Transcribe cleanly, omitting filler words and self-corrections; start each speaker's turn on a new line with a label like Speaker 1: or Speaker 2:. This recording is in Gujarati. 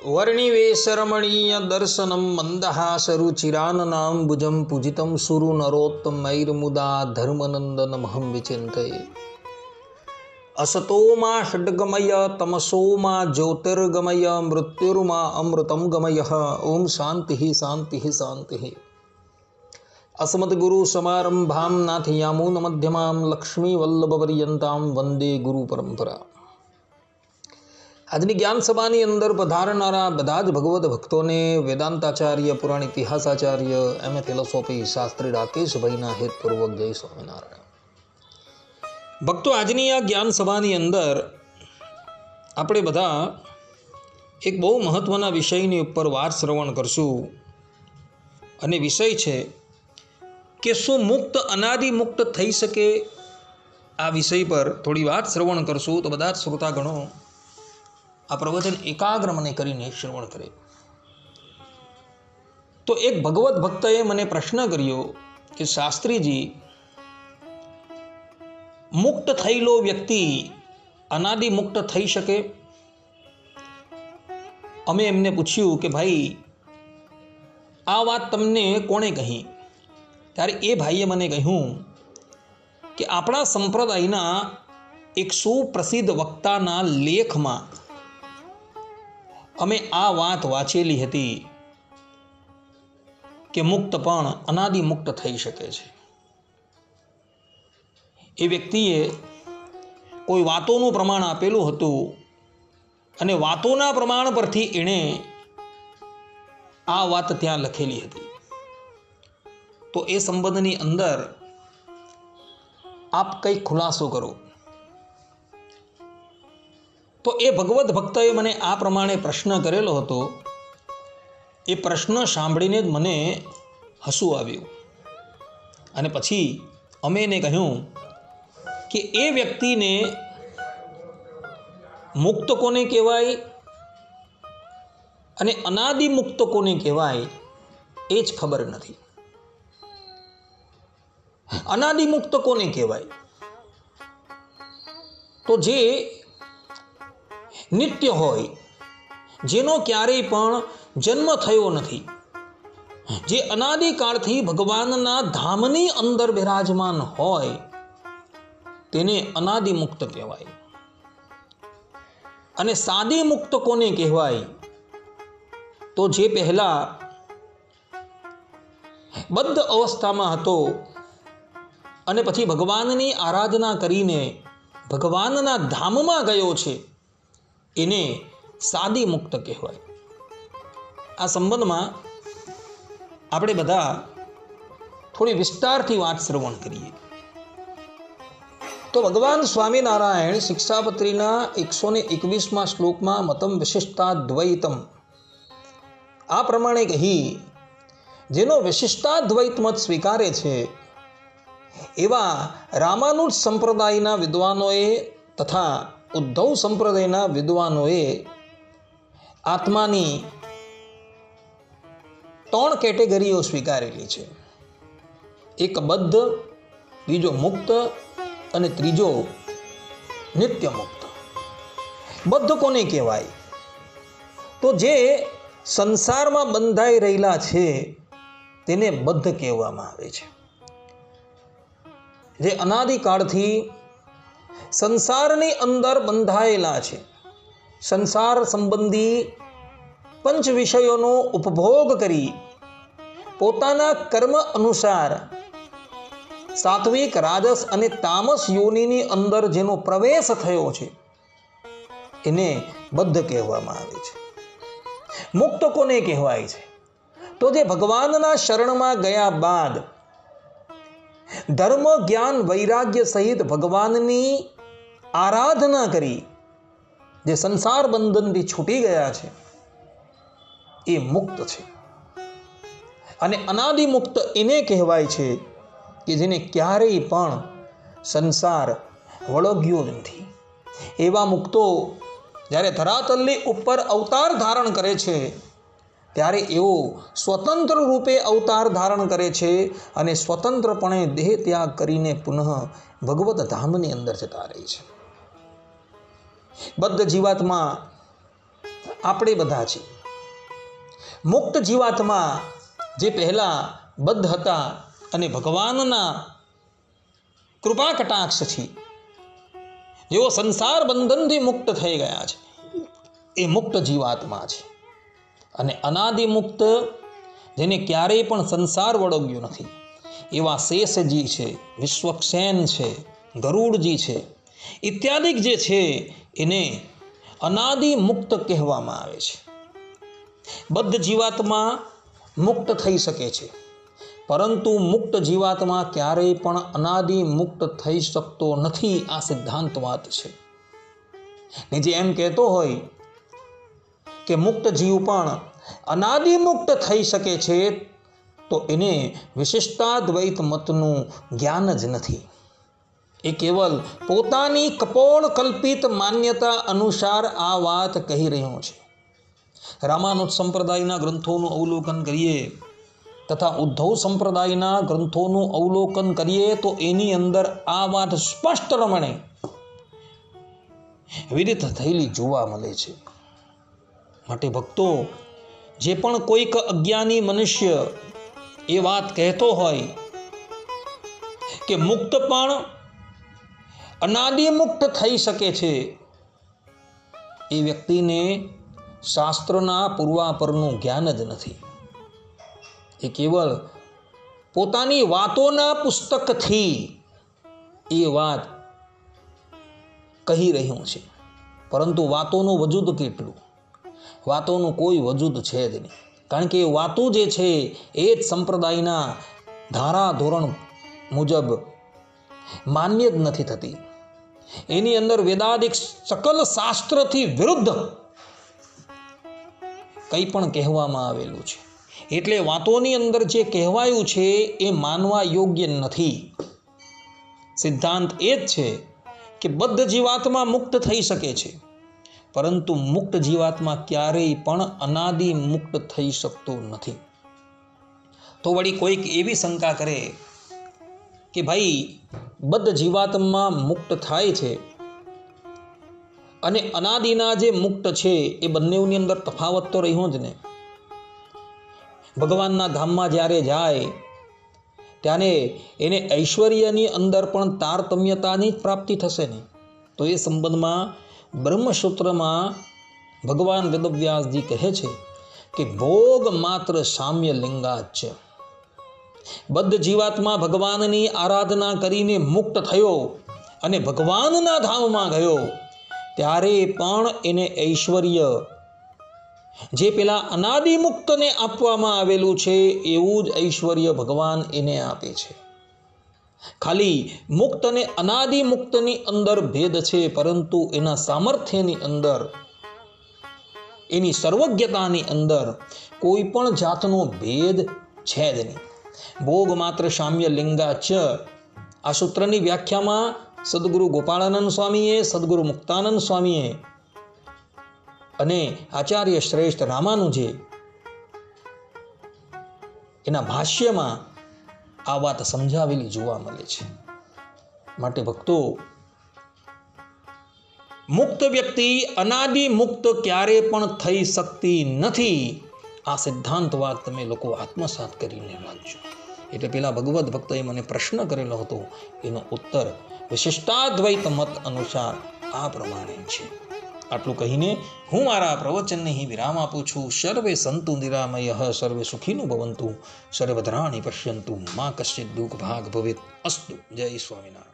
Speaker 1: वर्णिवेशरमणीय दर्शनम मंदहासरुचिराननां भुजं पूजितं सुरनरोत्तमैर्मुदा धर्मनंदनमहं विचिन्तये। असतो मा षड्गमय तमसो मा ज्योतिर्गमय मृत्युर्मा अमृतं गमयः। ओम शांति शांति शांति। अस्मद्गुरु समारंभां नाथयामून मध्यमां लक्ष्मीवल्लभपर्यन्तां वंदे गुरु परंपरा। આજની જ્ઞાન સભાની અંદર પધારનારા બધા જ ભગવદ ભક્તોને વેદાંતાચાર્ય પુરાણ ઇતિહાસાચાર્ય એમ એ ફિલોસોફી શાસ્ત્રી રાકેશભાઈના હેતપૂર્વક જય સ્વામિનારાયણ। ભક્તો, આજની આ જ્ઞાન સભાની અંદર આપણે બધા એક બહુ મહત્ત્વના વિષયની ઉપર વાત શ્રવણ કરશું અને વિષય છે કે શું મુક્ત અનાદિ મુક્ત થઈ શકે। આ વિષય પર થોડી વાત શ્રવણ કરશું તો બધા જ શ્રોતાગણો આ પ્રવચન એકાગ્ર મને કરીને શ્રવણ કરે। તો એક ભગવત ભક્તએ મને પ્રશ્ન કર્યો કે શાસ્ત્રીજી, મુક્ત થયેલો વ્યક્તિ અનાદિ મુક્ત થઈ શકે? અમે એમને પૂછ્યું કે ભાઈ, આ વાત તમને કોણે કહી? ત્યારે એ ભાઈએ મને કહ્યું કે આપણા સંપ્રદાયના એક સુપ્રસિદ્ધ વક્તાના લેખમાં અમે આ વાત વાંચેલી હતી કે મુક્ત પણ અનાદિ મુક્ત થઈ શકે છે। એ વ્યક્તિએ કોઈ વાતોનું પ્રમાણ આપેલું હતું અને વાતોના પ્રમાણ પરથી એણે આ વાત ત્યાં લખેલી હતી। તો એ સંબંધની અંદર આપ કંઈક ખુલાસો કરો। તો એ ભગવત ભક્તએ મને આ પ્રમાણે પ્રશ્ન કરેલો હતો। એ પ્રશ્ન સાંભળીને જ મને હસવું આવ્યું અને પછી અમે એને કહ્યું કે એ વ્યક્તિને મુક્ત કોને કહેવાય અને અનાદિ મુક્ત કોને કહેવાય એ જ ખબર નથી। અનાદિ મુક્ત કોને કહેવાય? તો જે નિત્ય હોય, જેનો ક્યારેય પણ જન્મ થયો નથી, જે અનાદિકાળથી ભગવાનના ધામની અંદર બિરાજમાન હોય, તેને અનાદિ મુક્ત કહેવાય। અને સાદિ મુક્ત કોને કહેવાય? તો જે પહેલા બદ્ધ અવસ્થામાં હતો અને પછી ભગવાનની આરાધના કરીને ભગવાનના ધામમાં ગયો છે, એને સાદી મુક્ત કહેવાય। આ સંબંધમાં આપણે બધા થોડી વિસ્તારથી વાત શ્રવણ કરીએ તો ભગવાન સ્વામિનારાયણ શિક્ષાપત્રીના 121મા શ્લોકમાં મતમ વિશિષ્ટાદ્વૈતમ આ પ્રમાણે કહી, જેનો વિશિષ્ટાદ્વૈત મત સ્વીકારે છે એવા રામાનુજ સંપ્રદાયના વિદ્વાનોએ તથા ઉદ્ધવ સંપ્રદાયના વિદ્વાનોએ આત્માની 3 કેટેગરીઓ સ્વીકારેલી છે। એક બદ્ધ, બીજો મુક્ત અને ત્રીજો નિત્ય મુક્ત। બદ્ધ કોને કહેવાય? તો જે સંસારમાં બંધાઈ રહેલા છે તેને બદ્ધ કહેવામાં આવે છે। જે અનાદિકાળથી સંસારની અંદર બંધાયેલા છે, સંસાર સંબંધી પંચ વિષયોનો ઉપભોગ કરી પોતાના કર્મ અનુસાર સાત્વિક, રાજસ અને તામસ યોનિની અંદર જેનો પ્રવેશ થયો છે એને બદ્ધ કહેવામાં આવે છે। મુક્ત કોને કહેવાય છે? તો જે ભગવાનના શરણમાં ગયા બાદ ધર્મ, જ્ઞાન, વૈરાગ્ય સહિત ભગવાનની આરાધના કરી જે સંસાર બંધનથી છૂટી ગયા છે એ મુક્ત છે। અને અનાદિ મુક્ત એને કહેવાય છે કે જેને ક્યારેય પણ સંસાર વળગ્યો નથી। એવા મુક્તો જ્યારે ધરાતલની ઉપર અવતાર ધારણ કરે છે ત્યારે એઓ સ્વતંત્ર રૂપે અવતાર ધારણ કરે છે અને સ્વતંત્રપણે દેહ ત્યાગ કરીને પુનઃ ભગવત ધામની અંદર જતા રહે છે। બદ્ધ જીવાત્મા આપણે બધા છીએ. મુક્ત જીવાત્મા જે પહેલાં બદ્ધ હતા અને ભગવાનના કૃપા કટાક્ષથી જેઓ સંસાર બંધનથી મુક્ત થઈ ગયા છે એ મુક્ત જીવાત્મા છે. અને અનાદિમુક્ત જેને ક્યારેય પણ સંસાર વળગ્યો નથી એવા શેષજી છે, વિશ્વક્ષેન છે, ગરુડજી છે ઇત્યાદિક જે છે એને અનાદિમુક્ત કહેવામાં આવે છે. બદ્ધ જીવાત્મા મુક્ત થઈ શકે છે, પરંતુ મુક્ત જીવાત્મા ક્યારેય પણ અનાદિ મુક્ત થઈ શકતો નથી. આ સિદ્ધાંત વાત છે. ને જે એમ કહેતો હોય કે મુક્ત જીવ પણ અનાદિ મુક્ત થઈ શકે છે તો એને વિશિષ્ટાદ્વૈત મતનું જ્ઞાન જ નથી. એ કેવલ પોતાની કપોળ કલ્પિત માન્યતા અનુસાર આ વાત કહી રહ્યો છે. રામાનુજ સંપ્રદાયના ગ્રંથોનું અવલોકન કરીએ તથા ઉદ્ધવ સંપ્રદાયના ગ્રંથોનું અવલોકન કરીએ તો એની અંદર આ વાત સ્પષ્ટપણે વિદિત થયેલી જોવા મળે છે. માટે ભક્તો, જે પણ કોઈક અજ્ઞાની મનુષ્ય એ વાત કહેતો હોય કે મુક્ત પણ અનાદિમુક્ત થઈ શકે છે, એ વ્યક્તિને શાસ્ત્રના પૂર્વાપરનું જ્ઞાન જ નથી. એ કેવળ પોતાની વાતોના પુસ્તકથી એ વાત કહી રહ્યું છે, પરંતુ વાતોનું વજૂદ કેટલું? વાતોનું કોઈ વજૂદ છે જ નહીં. કારણ કે એ વાતો જે છે એ જ સંપ્રદાયના ધારા ધોરણ મુજબ માન્ય જ નથી થતી. એની અંદર વેદાદિક સકલ શાસ્ત્રથી વિરુદ્ધ કંઈ પણ કહેવામાં આવેલું છે. એટલે વાતોની અંદર જે કહેવાયું છે એ માનવા યોગ્ય નથી. સિદ્ધાંત એ જ છે કે બદ્ધ જીવાત્મા મુક્ત થઈ શકે છે, પરંતુ મુક્ત જીવાત્મા ક્યારેય પણ અનાદિ મુક્ત થઈ શકતો નથી. તો વળી કોઈક એવી શંકા કરે કે ભાઈ બદ્ધ જીવાત્મા મુક્ત થાય છે અને અનાદિના જે મુક્ત છે એ બંનેની અંદર તફાવત તો રહ્યો જ ને. ભગવાનના ધામમાં જ્યારે જાય ત્યારે એને ઐશ્વર્યની અંદર પણ તારતમ્યતાની જ પ્રાપ્તિ થશે ને. તો એ સંબંધમાં બ્રહ્મસૂત્રમાં ભગવાન વેદવ્યાસજી કહે છે કે ભોગ માત્ર સામ્ય લિંગાચ. બદ્ધ જીવાત્મા ભગવાનની આરાધના કરીને મુક્ત થયો અને ભગવાનના ધામમાં ગયો ત્યારે પણ એને ઐશ્વર્ય જે પેલા અનાદિમુક્તને આપવામાં આવેલું છે એવું જ ઐશ્વર્ય ભગવાન એને આપે છે. ખાલી મુક્ત અને અનાદિમુક્તની અંદર ભેદ છે, પરંતુ એના સામર્થ્યની અંદર, એની સર્વજ્ઞતાની અંદર કોઈ પણ જાતનો ભેદ છે જ નહીં. ભોગ માત્ર સામ્ય લિંગાચ. આ સૂત્રની વ્યાખ્યામાં સદગુરુ ગોપાળાનંદ સ્વામીએ, સદગુરુ મુક્તાનંદ સ્વામીએ અને આચાર્ય શ્રેષ્ઠ રામાનુજે એના ભાષ્યમાં આ વાત સમજાવેલી જોવા મળે છે. માટે ભક્તો, મુક્ત વ્યક્તિ અનાદિ મુક્ત ક્યારે પણ થઈ શકતી નથી. આ સિદ્ધાંત વાત તમે લોકો આત્મસાત કરીને વાંચજો. એટલે પેલા ભગવદ્ ભક્તોએ મને પ્રશ્ન કરેલો હતો, એનો ઉત્તર વિશિષ્ટાદ્વૈત મત અનુસાર આ પ્રમાણે છે. આટલું કહીને હું મારા પ્રવચનને અહીં વિરામ આપું છું. સર્વે સંતુ નિરામયઃ, સર્વે સુખીનો ભવંતુ, સર્વદ્રાણી પશ્યંતુ, મા કશ્ચિદ દુઃખ ભાગ ભવેત. અસ્તુ. જય સ્વામિનારાયણ.